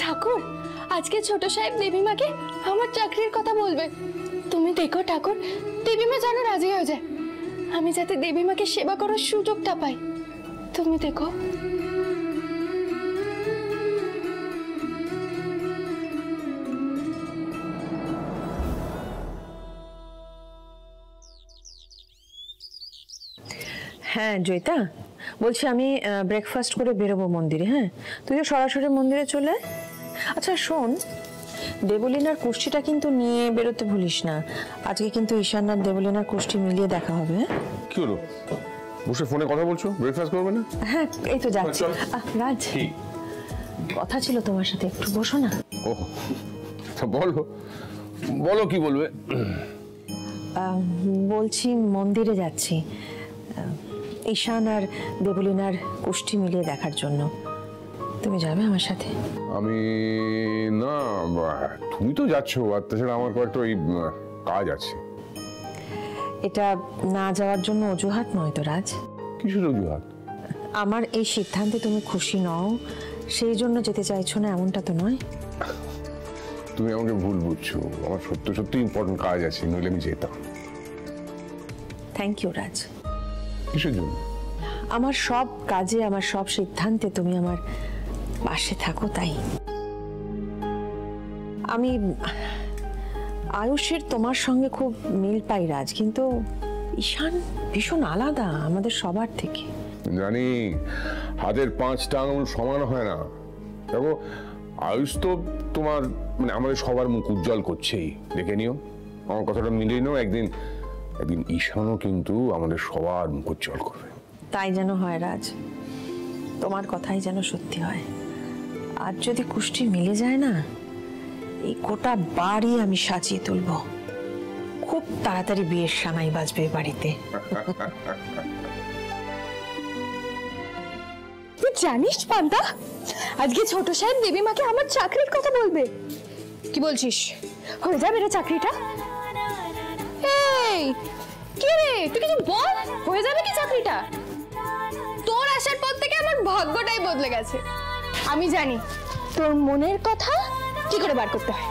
ঠাকুর আজকে ছোট সাহেব দেবীমাকে আমার চাকরির কথা বলবে। তুমি দেখো ঠাকুর, দেবীমা যেন রাজি হয়ে যায়, আমি যাতে দেবীমাকে সেবা করার সুযোগটা পাই। তুমি দেখো। হ্যাঁ জয়িতা, বলছি আমি ব্রেকফাস্ট করে বেরোবো মন্দিরে। হ্যাঁ, তুইও সরাসরি মন্দিরে চলে আয়। আচ্ছা শোন, দেবলীনার কুষ্টিটা কিন্তু নিয়ে বেরোতে ভুলিস না। আজকে কিন্তু ঈশান আর দেবলীনার কুষ্টি মিলিয়ে দেখা হবে। কি হলো, বসে ফোনে কথা বলছো, ব্রেকফাস্ট করবে না? হ্যাঁ এই তো যাচ্ছি। রাজ, কথা ছিল তোমার সাথে, একটু বসো না। ও বলো বলো, কি বলবে? বলছি মন্দিরে যাচ্ছি ঈশান আর দেবলীনার কুষ্টি মিলিয়ে দেখার জন্য। তুমি যাবে আমার সাথে? আমি না, তুমি তো যাচ্ছ, আর তাছাড়া আমার কয়েকটা ওই কাজ আছে। এটা না যাওয়ার জন্য অজুহাত নয় তো রাজ। কিসের অজুহাত? আমার এই সিদ্ধান্তে তুমি খুশি নও, সেই জন্য যেতে চাইছো না এমনটা তো নয়। তুমি আমাকে ভুল বুঝছো, আমার সত্যি সত্যি ইম্পর্টেন্ট কাজ আছে, নইলে আমি যেতাম। থ্যাংক ইউ রাজ। কিসের জন্য? আমার সব কাজে, আমার সব সিদ্ধান্তে তুমি আমার পাশে থাকো, তাই। আমি আয়ুষের তোমার সঙ্গে খুব মিল পাই রাজ, কিন্তু ঈশান ভীষণ আলাদা আমাদের সবার থেকে। জানি, হাতের 5টা আঙুল সমান হয় না। দেখো, আয়ুষ তো তোমার মানে আমাদের সবার মুখ উজ্জ্বল করছেই, দেখে নিও। আমার কথাটা মিলিয়ে নিও, একদিন একদিন ঈশানও কিন্তু আমাদের সবার মুখ উজ্জ্বল করবে। তাই যেন হয় রাজ, তোমার কথাই যেন সত্যি হয়। আর যদি কুষ্টি মিলে যায় না, এই গোটা বাড়ি আমি সাজিয়ে তুলব। খুব তাড়াতাড়ি বিয়ের সানাই বাজবে বাড়িতে। তুই জানিস পান্তা, আজকে ছোট সাহেব দেবীমাকে আমার চাকরির কথা বলবে। কি বলছিস, হয়ে যাবে রে চাকরিটা? এই কি রে, তুই কিছু বল, হয়ে যাবে কি চাকরিটা? তোর আসার পর থেকে আমার ভাগ্যটাই বদলে গেছে। আমি জানি তোর মনের কথা কি করে বার করতে হয়।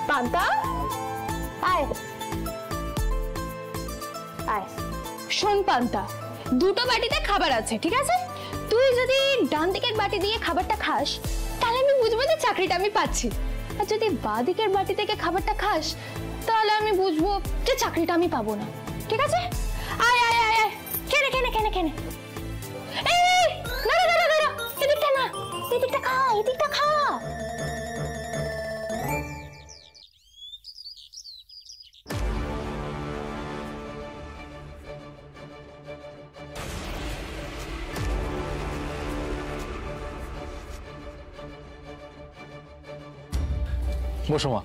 পান্তা আয় আয়। শোন পান্তা, দুটো বাটিতে খাবার আছে, ঠিক আছে? তুই যদি ডান দিকের বাটি দিয়ে খাবারটা খাস, তাহলে আমি বুঝবো যে চাকরিটা আমি পাচ্ছি। আর যদি বাঁ দিকের বাটি থেকে খাবারটা খাস, তাহলে আমি বুঝবো যে চাকরিটা আমি পাবো না, ঠিক আছে? আয় আয় আয় আয়, খেনে খেনে খেনে খেনে। এই না না না না, এদিকটা না, এদিকটা খা, এদিকটা খা। বসো মা।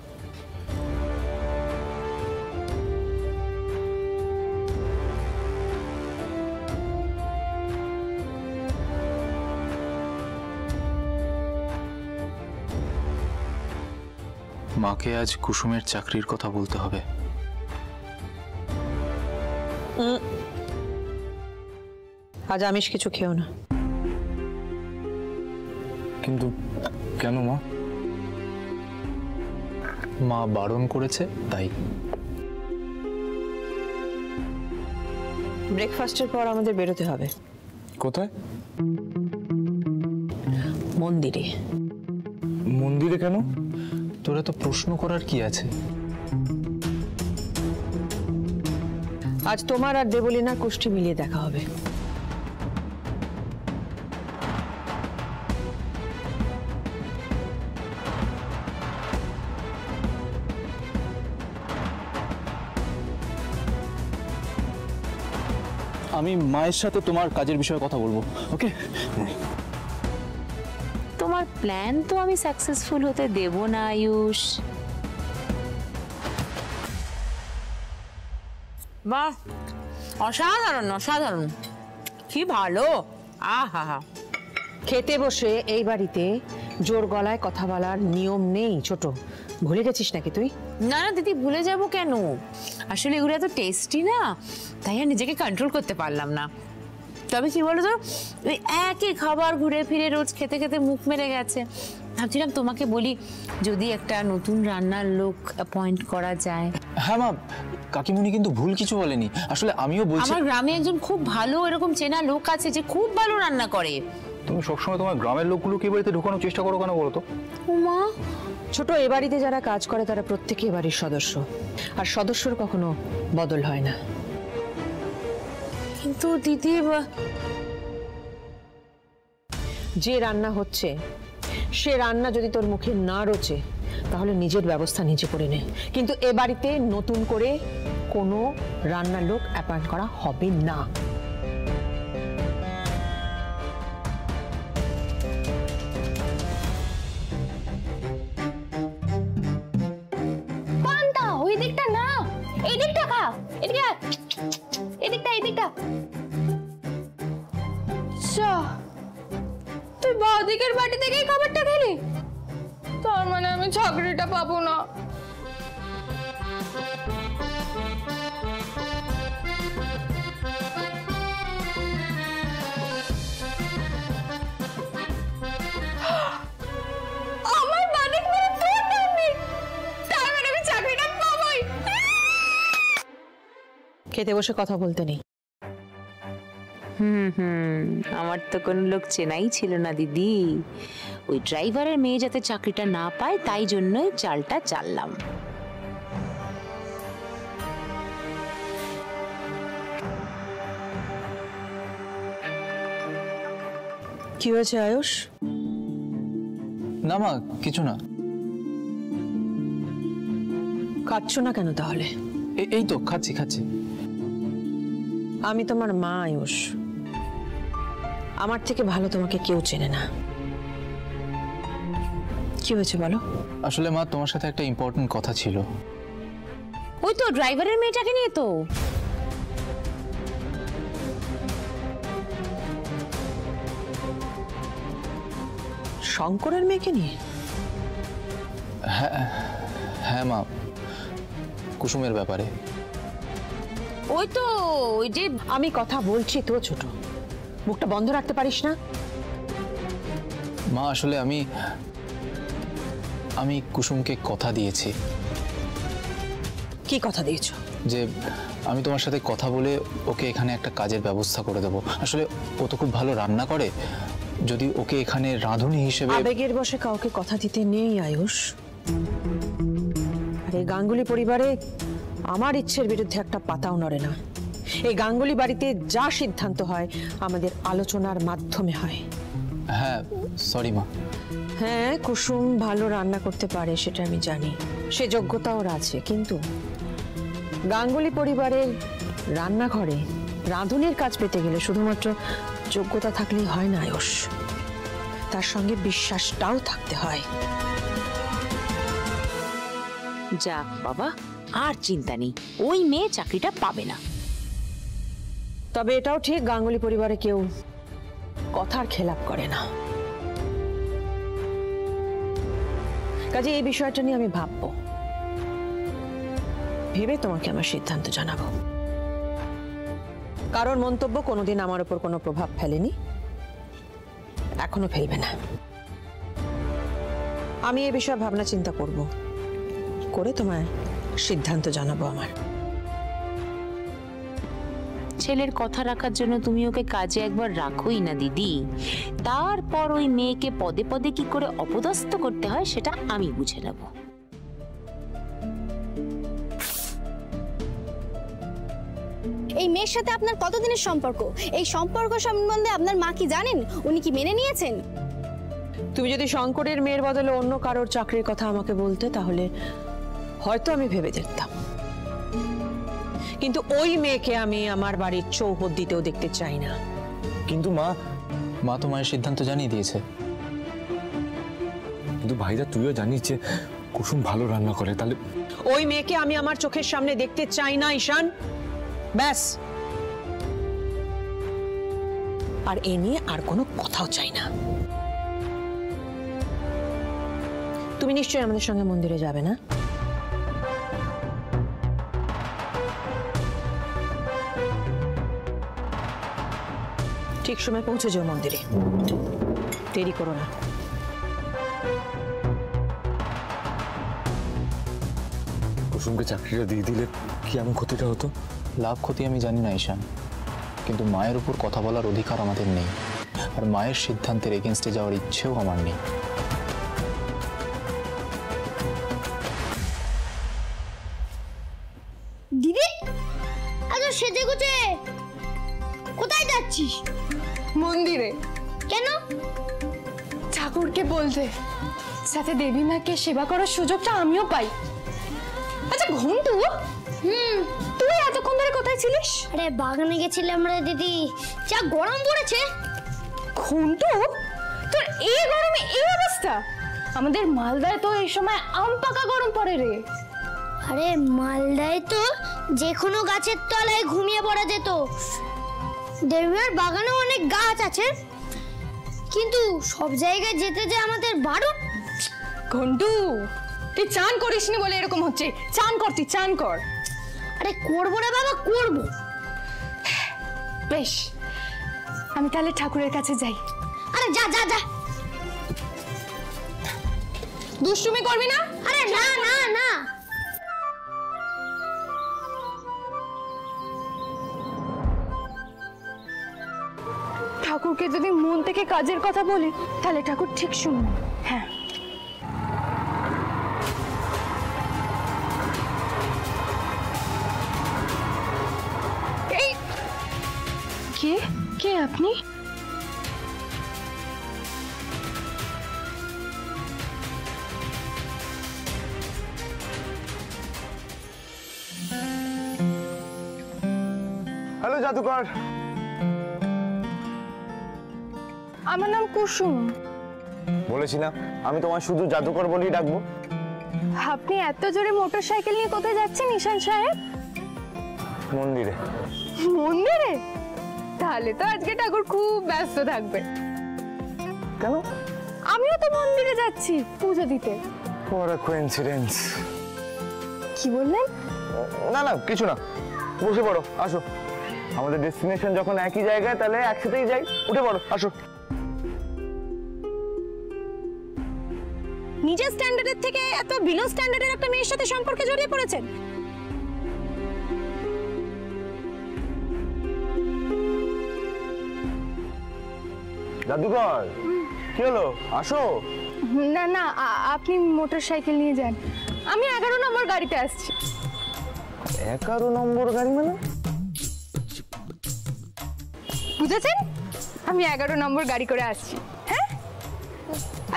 মাকে আজ কুসুমের চাকরির কথা বলতে হবে। আজ আমিষ কিছু খেও না। কিন্তু কেন মা? মা বারণ করেছে তাই। ব্রেকফাস্টের পর আমাদের বেরোতে হবে। কোথায়? মন্দিরে। মন্দিরে কেন? তোরা তো প্রশ্ন করার কি আছে? আজ তোমার আর দেবলীনার কুষ্টি মিলিয়ে দেখা হবে। আমি মায়ের সাথে তোমার কাজের বিষয়ে কথা বলবো, ওকে? তোমার প্ল্যান তো আমি সাকসেসফুল হতে দেব না আয়ুষ। বাহ, অসাধারণ অসাধারণ, কি ভালো। আহা হা। খেতে বসে এই বাড়িতে জোর গলায় কথা বলার নিয়ম নেই ছোট, ভুলে গেছিস নাকি তুই? না না দিদি, ভুলে যাব কেন? আসলে এগুলো এত টেস্টি না, তাই আর নিজেকে কন্ট্রোল করতে পারলাম না। তবে কি বলো তো, ওই একই খাবার ঘুরে ফিরে রোজ খেতে খেতে মুখ মেরে গেছে। ভাবছিলাম তোমাকে বলি, যদি একটা নতুন রান্নার লোক অ্যাপয়েন্ট করা যায়। হ্যাঁ মা, কাকিমুনি কিন্তু ভুল কিছু বলেনি, আসলে আমিও বলছি। আমার গ্রামে একজন খুব ভালো এরকম চেনা লোক আছে যে খুব ভালো রান্না করে। তুমি সবসময় তোমার গ্রামের লোকগুলোকে এ বাড়িতে ঢোকানোর চেষ্টা করো কেন বলো তো? উমা, ছোট, এ বাড়িতে যারা কাজ করে তারা প্রত্যেকে এ বাড়ির সদস্য, আর সদস্যর কখনো বদল হয় না। কিন্তু দিদি, যে রান্না হচ্ছে সে রান্না যদি তোর মুখে না রোচে তাহলে নিজের ব্যবস্থা নিজে করে নে, কিন্তু এ বাড়িতে নতুন করে কোনো রান্নার লোক অ্যাপয়েন্ট করা হবে না। পান্তা ওই দিকটা না, এই দিকটা খা, এদিকে আয়। এদিকটা এদিকটা। আচ্ছা, তুই বাদিকের বাটি থেকেই খাবারটা খেলি? তার মানে আমি চাকরিটা পাবো না। আমার বাদিক মেরে তোর ডানদিক, তার মানে আমি চাকরিটা পাবোই। খেতে বসে কথা বলতে নেই। আমার তো কোনো লোক চেনাই ছিল না দিদি। ওই ড্রাইভারের মেয়ে যাতে চাকরিটা না পায় তাই জন্যই চালটা চাললাম। কি হয়েছে আয়ুষ? না মা, কিছু না। খাচ্ছ না কেন তাহলে? এই তো খাচ্ছি খাচ্ছি। আমি তোমার মা আয়ুষ, আমার থেকে ভালো তোমাকে কেউ চেনে না। কি হয়েছে বলো? আসলে মা, তোমার সাথে একটা ইম্পর্টেন্ট কথা ছিল। ওই তো ড্রাইভারের মেয়েটাকে নিয়ে তো। শঙ্করের মেয়েকে নিয়ে? হ্যাঁ মা, কুসুমের ব্যাপারে। ওই তো, ওই যে আমি কথা বলছি তো ছোট, মুখটা বন্ধ রাখতে পারিস না? মা আসলে আমি কুসুমকে কথা দিয়েছি। কি কথা দিয়েছো? যে আমি তোমার সাথে কথা বলে ওকে এখানে একটা কাজের ব্যবস্থা করে দেবো। আসলে ও তো খুব ভালো রান্না করে, যদি ওকে এখানে রাঁধুনি হিসেবে। আবেগের বশে কাউকে কথা দিতে নেই আয়ুষ। আর এই গাঙ্গুলি পরিবারে আমার ইচ্ছের বিরুদ্ধে একটা পাতাও নড়ে না। এই গাঙ্গুলি বাড়িতে যা সিদ্ধান্ত হয় আমাদের আলোচনার মাধ্যমে হয়। হ্যাঁ, সরি মা। হ্যাঁ, কুসুম ভালো রান্না করতে পারে সেটা আমি জানি, সে যোগ্যতা ওর আছে, কিন্তু গাঙ্গুলি পরিবারের রান্নাঘরে রাঁধুনির কাজ পেতে গেলে শুধুমাত্র যোগ্যতা থাকলেই হয় না আয়ুষ, তার সঙ্গে বিশ্বাসটাও থাকতে হয়। যাক বাবা, আর চিন্তা নেই, ওই মেয়ে চাকরিটা পাবে না। তবে এটাও ঠিক, গাঙ্গুলি পরিবারে কেউ কথার খেলাপ করে না। কাজে এই বিষয়টা নিয়ে আমি ভাববো, ভেবে তোমাকে আমার সিদ্ধান্ত জানাবো। কারণ মন্তব্য কোনোদিন আমার উপর কোনো প্রভাব ফেলেনি, এখনো ফেলবে না। আমি এই বিষয়ে ভাবনা চিন্তা করব, করে তোমায় সিদ্ধান্ত জানাবো আমার। ছেলের কথা রাখার জন্য তুমি ওকে কাজে একবার রাখোই না দিদি, তারপর ওই মেয়েকে পদে পদে কি করে অপদস্থ করতে হয় সেটা আমি বুঝে নেব। এই মেয়ের সাথে আপনার কতদিনের সম্পর্ক? এই সম্পর্ক সম্বন্ধে আপনার মা কি জানেন? উনি কি মেনে নিয়েছেন? তুমি যদি শঙ্করের মেয়ের বদলে অন্য কারোর চাকরির কথা আমাকে বলতে তাহলে হয়তো আমি ভেবে দেখতাম, কিন্তু ওই মেয়েকে আমি আমার বাড়ির চৌহদ্দিতেও দেখতে চাই না। কিন্তু মা তো মায়ের সিদ্ধান্ত জানিয়ে দিয়েছে। কিন্তু ভাইরা, তুইও জানিস যে কুসুম ভালো রান্না করে, তাহলে ওই মেয়েকে আমি আমার চোখের সামনে দেখতে চাই না ঈশান, ব্যাস। আর এ নিয়ে আর কোনো কথাও চাই না। তুমি নিশ্চয়ই আমাদের সঙ্গে মন্দিরে যাবে না? ঠিক সময় পৌঁছে যাও মন্দিরে, দেরি করো না। কুসুমকে চাকরিটা দিয়ে দিলে কি এমন ক্ষতিটা হতো? লাভ ক্ষতি আমি জানি না ঈশান, কিন্তু মায়ের উপর কথা বলার অধিকার আমাদের নেই, আর মায়ের সিদ্ধান্তের এগেনস্টে যাওয়ার ইচ্ছেও আমার নেই। দিদি আচ্ছা সেজে গুজে কোথায় যাচ্ছিস? মন্দিরে। কেন? ঠাকুরকে বলতে, সাথে দেবী মাকে সেবা করার সুযোগটা আমিও পাই। আচ্ছা ঘন্টু, তুই এতক্ষণ ধরে কোথায় ছিলিস? আরে বাগানে গেছিলাম রে দিদি, যা গরম পড়েছে। ঘন্টু, তোর এই গরমে এই অবস্থা? আমাদের মালদায় তো এই সময় আম পাকা গরম পড়ে রে। আরে মালদায় তো যে কোনো গাছের তলায় ঘুমিয়ে পড়া যেত। দেবীমার বাগানে অনেক গাছ আছে, কিন্তু সব জায়গায় যেতে যে আমাদের বারণ। ঘন্টু, তুই চান করিসনি বলে এরকম হচ্ছে। চান কর, তুই চান কর। আরে করবো রে বাবা, করবো। বেশ, আমি তাহলে ঠাকুরের কাছে যাই। আরে যা যা যা, দুষ্টুমি করবি না। আরে না না না, ঠাকুরকে যদি মন থেকে কাজের কথা বলি তাহলে ঠাকুর ঠিক শুনবে। হ্যাঁ, এই কে কে আপনি? হ্যালো জাদুকর। আমার নাম কুসুম। বলেছি না আমি তোমায় শুধু জাদুকর বলেই ডাকবো। আপনি এত জোরে মোটরসাইকেল নিয়ে কোথায় যাচ্ছেন ঈশান সাহেব? মন্দিরে। মন্দিরে? তাহলে তো আজকে ঠাকুর খুব ব্যস্ত থাকবে। কেন? আমিও তো মন্দিরে যাচ্ছি পুজো দিতে। What a coincidence. কি বললেন? না না কিছু না, বসে পড়ো, আসো। আমাদের ডেস্টিনেশন যখন একই জায়গায় তাহলে একসাথেই যাই, উঠে পড়ো, আসো। নিজের স্ট্যান্ডার্ডের থেকে এত বিলো স্ট্যান্ডার্ডের একটা মেয়ের সাথে সম্পর্কে জড়িয়ে পড়েছেন। জাদুকর কি হলো, আসো। না না, আপনি মোটরসাইকেল নিয়ে যান, আমি 11 নম্বর গাড়িতে আসছি। 11 নম্বর গাড়ি মানে? বুঝেছেন? আমি 11 নম্বর গাড়ি করে আসছি। হ্যাঁ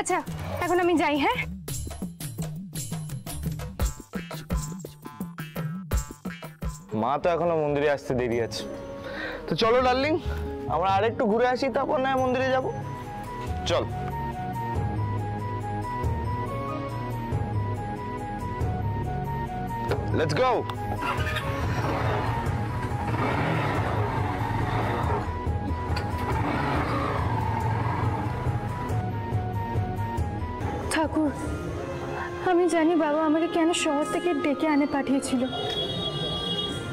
আচ্ছা, এখন আমি যাই। হ্যাঁ, মা তো এখনো মন্দিরে আসতে দেরি আছে, তো চলো ডার্লিং আমরা আরেকটু ঘুরে আসি, তারপর না মন্দিরে যাব। চল। Let's go. ঠাকুর, আমি জানি বাবা আমাকে কেন শহর থেকে ডেকে আনে পাঠিয়েছিল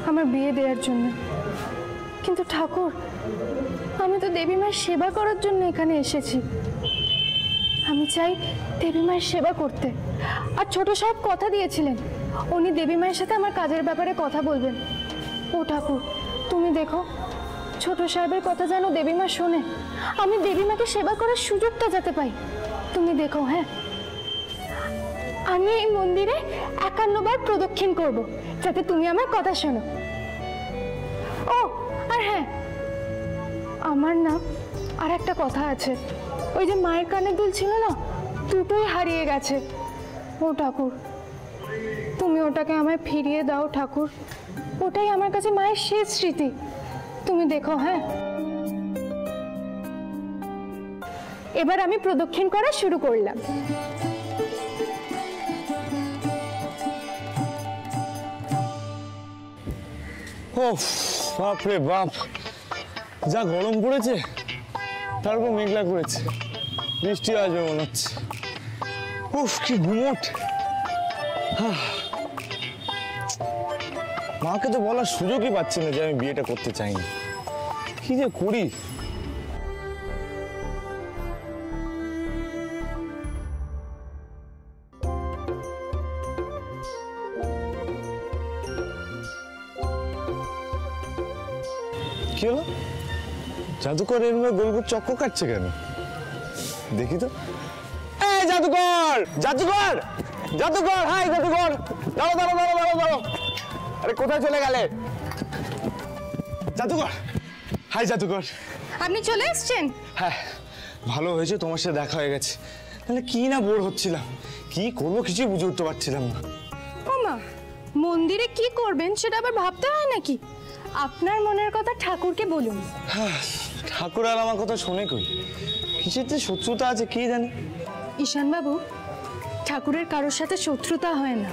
আমার বিয়ে দেওয়ার জন্য, কিন্তু ঠাকুর আমি তো দেবী মায়ের সেবা করার জন্য এখানে এসেছি। আমি চাই দেবী মায়ের সেবা করতে। আর ছোট সাহেব কথা দিয়েছিলেন উনি দেবী মায়ের সাথে আমার কাজের ব্যাপারে কথা বলবেন। ও ঠাকুর, তুমি দেখো ছোট সাহেবের কথা যেন দেবী মা শোনে, আমি দেবী মাকে সেবা করার সুযোগটা যাতে পাই। তুমি দেখো। হ্যাঁ, আমি এই মন্দিরে 51 বার প্রদক্ষিণ করব যাতে তুমি আমার কথা শোনো। ও আর হ্যাঁ, আমার না আর একটা কথা আছে। ওই যে মায়ের কানের দুল ছিল না, দুটোই হারিয়ে গেছে। ও ঠাকুর, তুমি ওটাকে আমায় ফিরিয়ে দাও ঠাকুর, ওটাই আমার কাছে মায়ের শেষ স্মৃতি। তুমি দেখো। হ্যাঁ, এবার আমি প্রদক্ষিণ করা শুরু করলাম। ওফ, বাপ রে বাপ, যা গরম পড়েছে, তারপর মেঘলা করেছে, বৃষ্টি আসবে মনে হচ্ছে। উফ কি গুমোট। মাকে তো বলার সুযোগই পাচ্ছি না যে আমি বিয়েটা করতে চাইনি। কি যে করি। কি হলো? জাদুকর এর মধ্যে গোল গোল চক্কর কাটছে কেন? দেখি তো। এই জাদুকর, জাদুকর, জাদুকর, হাই জাদুকর, দাঁড়াও দাঁড়াও দাঁড়াও দাঁড়াও দাঁড়াও। আরে কোথায় চলে গেলে? জাদুকর, হাই জাদুকর। আপনি চলে এসেছেন? হ্যাঁ, ভালো হয়েছে তোমার সাথে দেখা হয়ে গেছে। তাহলে কি না বোর হচ্ছিলাম, কি করবো কিছুই বুঝে উঠতে পারছিলাম না। ওমা, মন্দিরে কি করবেন সেটা আবার ভাবতে হয় নাকি? আপনার মনের কথা ঠাকুরকে বলুন। ঠাকুর আর আমার কথা শুনে কই, কিসের যে শত্রুতা আছে কি জানি। ঈশান বাবু, ঠাকুরের কারোর সাথে শত্রুতা হয় না।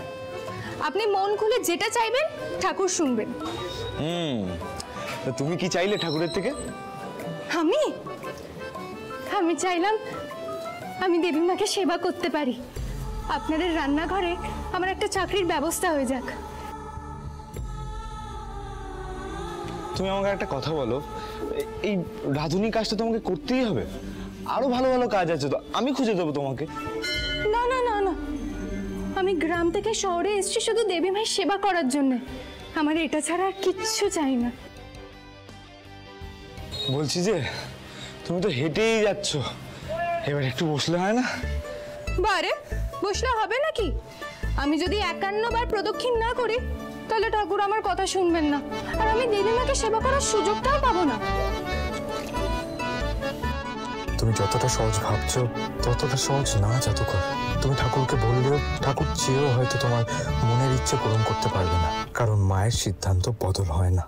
আপনি মন খুলে যেটা চাইবেন ঠাকুর শুনবেন। তুমি কি চাইলে ঠাকুরের থেকে? আমি চাইলাম আমি দেবী মাকে সেবা করতে পারি। আপনাদের রান্নাঘরে আমার একটা চাকরির ব্যবস্থা হয়ে যাক। তুমি আমাকে একটা কথা বলো, এই রাঁধুনি কাজটা তোমাকে করতেই হবে? আরো ভালো ভালো কাজ আছে তো, আমি খুঁজে দেবো তোমাকে। না না না না, আমি গ্রাম থেকে শহরে এসেছি শুধু দেবী মায়ের সেবা করার জন্য। আমার এটা ছাড়া আর কিচ্ছু চাই না। বলছি যে তুমি তো হেঁটেই যাচ্ছ, এবার একটু বসলে হয় না? বারে বসলে হবে নাকি? আমি যদি 51 বার প্রদক্ষিণ না করি তাহলে ঠাকুর আমার কথা শুনবেন না, আর আমি দেবী মাকে সেবা করার সুযোগটাও পাবো না। তুমি যতটা সহজ ভাবছো ততটা সহজ না জাদুকর। তুমি ঠাকুরকে বললেও ঠাকুর চেয়েও হয়তো তোমার মনের ইচ্ছে পূরণ করতে পারবে না, কারণ মায়ের সিদ্ধান্ত বদল হয় না।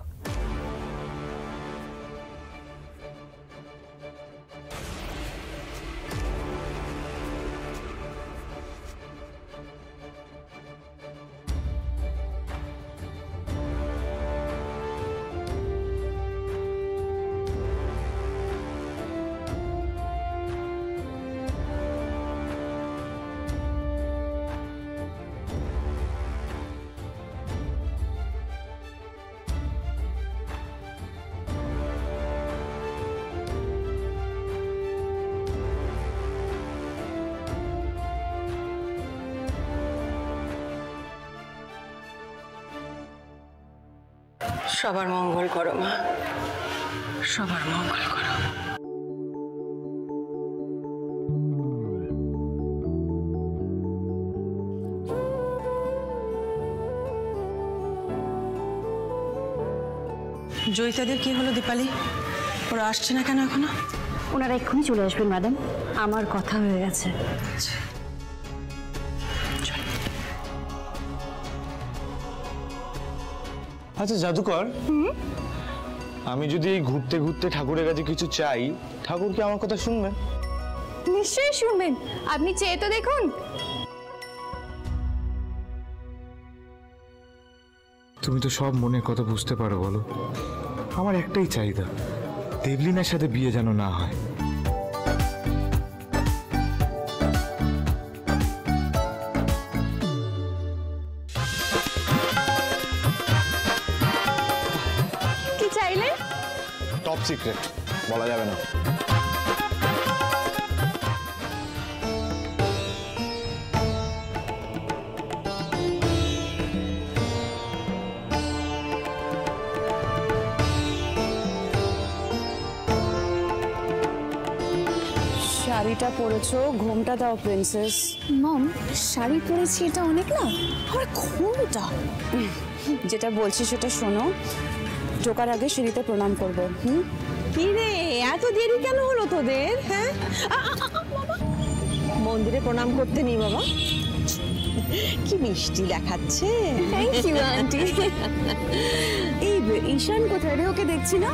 সবার মঙ্গল করো মা, সবার মঙ্গল করো। জয়িতাদের কি হলো দীপালি? ওরা আসছে না কেন এখনো? ওনারা এক্ষুনি চলে আসবেন ম্যাডাম, আমার কথা হয়ে গেছে। আচ্ছা জাদুকর, আমি যদি এই ঘুরতে ঘুরতে ঠাকুরের কাছে কিছু চাই, ঠাকুর কি আমার কথা শুনবেন? নিশ্চয়ই শুনবেন, আপনি চেয়ে তো দেখুন। তুমি তো সব মনের কথা বুঝতে পারো, বলো। আমার একটাই চাহিদা, দেবলিনার সাথে বিয়ে যেন না হয়। কি চাইলেন? টপ সিক্রেট, বলা যাবে না। শাড়িটা পরেছো, ঘোমটা দাও প্রিন্সেস। মম, শাড়ি পরেছি এটা অনেক না, আর ঘোমটা। যেটা বলছি সেটা শোনো, ঢোকার আগে সিঁড়িতে প্রণাম করবে। কি রে, এত দেরি কেন হলো তোদের? হ্যাঁ, মন্দিরে প্রণাম করতে নেই বাবা? কি মিষ্টি দেখাচ্ছে। Thank you aunty. এই ঈশান কোথায় রে? ওকে দেখছি না।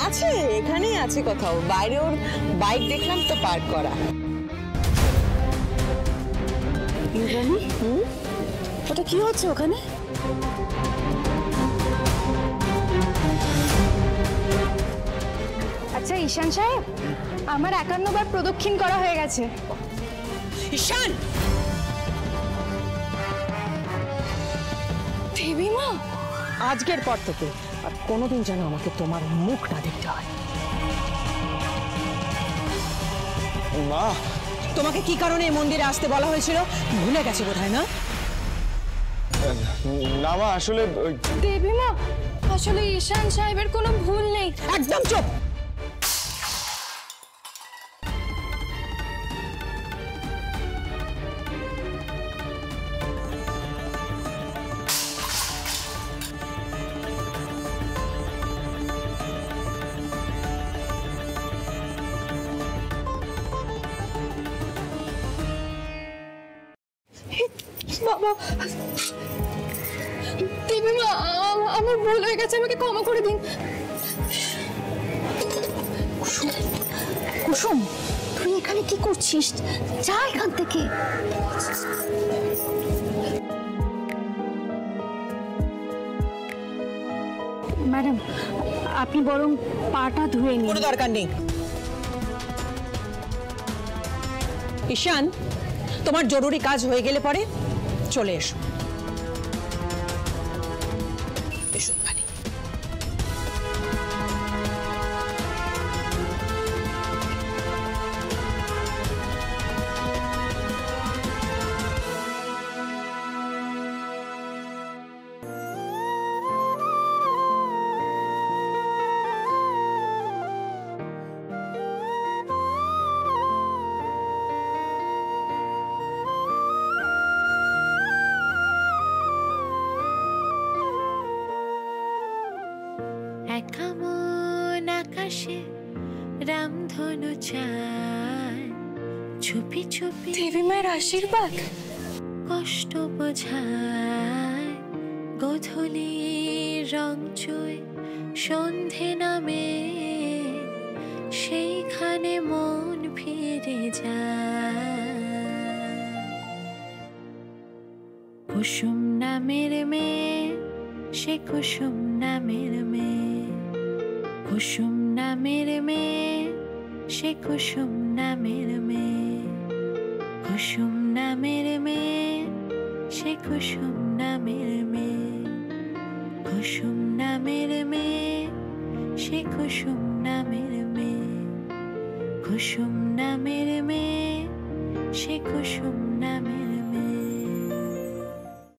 আছে, এখানেই আছে কোথাও, বাইরে ওর বাইক দেখলাম তো পার্ক করা। ইন্দ্রাণী, ওটা কি হচ্ছে ওখানে? আচ্ছা ঈশান সাহেব, আমার 51 বার প্রদক্ষিণ করা হয়ে গেছে। ঈশান, দেবীমা, আজকের পর থেকে আর কোনোদিন যেন আমাকে তোমার মুখ না দেখতে হয়। মা, তোমাকে কি কারণে এই মন্দিরে আসতে বলা হয়েছিল ভুলে গেছে বোধহয়, না? না মা, আসলে দেবীমা, আসলে ঈশান সাহেবের কোনো ভুল নেই। একদম চুপ। বাবা, দেবীমা, আমার ভুল হয়ে গেছে, আমাকে ক্ষমা করে দিন। কুসুম, তুই এখানে কি করছিস? যা এখান থেকে। ম্যাডাম, আপনি বরং পাটা ধুয়ে নিন। কোনো দরকার নেই। ঈশান, তোমার জরুরি কাজ হয়ে গেলে পরে চলে এসো। এসো পানি। আকাশে রামধনু চায়, চুপি চুপি দেবীমার আশীর্বাদ কষ্ট বোঝায়, গোধূলি রং চুই সন্ধে নামে, সেইখানে মন ফিরে যায়। কুসুম নামের মেয়ে, সে কুসুম নামের মেয়ে, কুসুম নামের মেয়ে, সে কুসুম নামের মেয়ে, কুসুম নামের মেয়ে, সে কুসুম নামের মেয়ে, কুসুম নামের মেয়ে, সে কুসুম নামের মেয়ে, কুসুম নামের মেয়ে, সে কুসুম নামের